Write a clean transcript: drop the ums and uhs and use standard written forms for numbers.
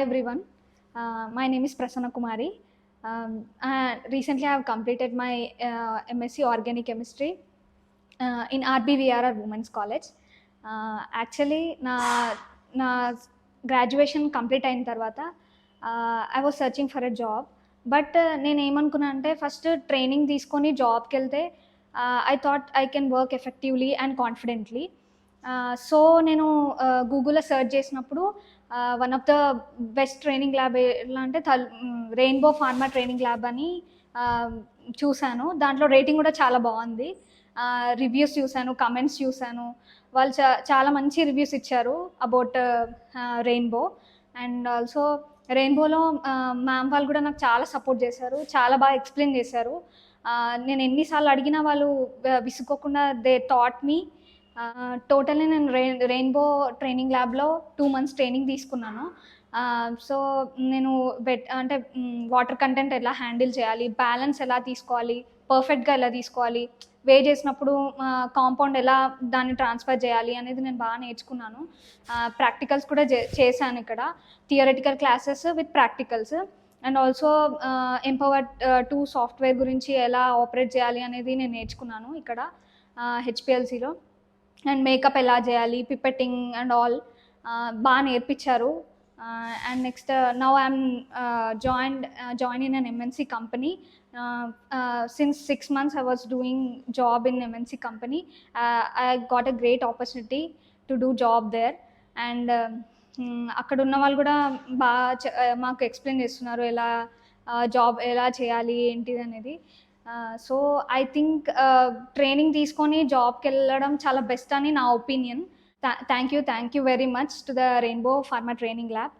Hi everyone, my name is Prasanna Kumari. Recently I have completed my MSc Organic Chemistry in RBVRR Women's College. Actually, na graduation complete అయిన తర్వాత I was searching for a job. But నేను ఏమనుకున్నా అంటే first training తీసుకొని జాబ్కి వెళ్తే I thought I can work effectively and confidently. So నేను గూగుల్లో సెర్చ్ చేసినప్పుడు one of the best training lab ఎలా అంటే రెయిన్బో ఫార్మా ట్రైనింగ్ ల్యాబ్ అని చూశాను. దాంట్లో రేటింగ్ కూడా చాలా బాగుంది. రివ్యూస్ చూశాను, కమెంట్స్ చూశాను. వాళ్ళు చాలా మంచి రివ్యూస్ ఇచ్చారు అబౌట్ రెయిన్బో. అండ్ ఆల్సో రెయిన్బోలో మ్యామ్ వాళ్ళు కూడా నాకు చాలా సపోర్ట్ చేశారు, చాలా బాగా ఎక్స్ప్లెయిన్ చేశారు. నేను ఎన్నిసార్లు అడిగినా వాళ్ళు విసుకోకుండా దే థాట్ మీ. టోటల్లీ నేను రెయిన్బో ట్రైనింగ్ ల్యాబ్లో 2 months ట్రైనింగ్ తీసుకున్నాను. సో నేను అంటే వాటర్ కంటెంట్ ఎలా హ్యాండిల్ చేయాలి, బ్యాలెన్స్ ఎలా తీసుకోవాలి, పర్ఫెక్ట్గా ఎలా తీసుకోవాలి, వే చేసినప్పుడు కాంపౌండ్ ఎలా దాన్ని ట్రాన్స్ఫర్ చేయాలి అనేది నేను బాగా నేర్చుకున్నాను. ప్రాక్టికల్స్ కూడా చేశాను ఇక్కడ, theoretical classes with practicals. And also empower 2 software గురించి ఎలా ఆపరేట్ చేయాలి అనేది నేను నేర్చుకున్నాను ఇక్కడ హెచ్పిఎల్సిలో. అండ్ మేకప్ ఎలా చేయాలి, పిపెట్టింగ్ అండ్ ఆల్ బాగా నేర్పించారు. And next, now I'm joined in an MNC company. Since 6 months I was doing job in MNC company. I got a great opportunity to do job there. And అక్కడ ఉన్న వాళ్ళు కూడా బాగా మాకు ఎక్స్ప్లెయిన్ చేస్తున్నారు ఎలా జాబ్ ఎలా చేయాలి ఏంటిది అనేది. సో ఐ థింక్ ట్రైనింగ్ తీసుకొని జాబ్కి వెళ్ళడం చాలా బెస్ట్ అని నా opinion. Thank you very much to the Rainbow Pharma Training Lab.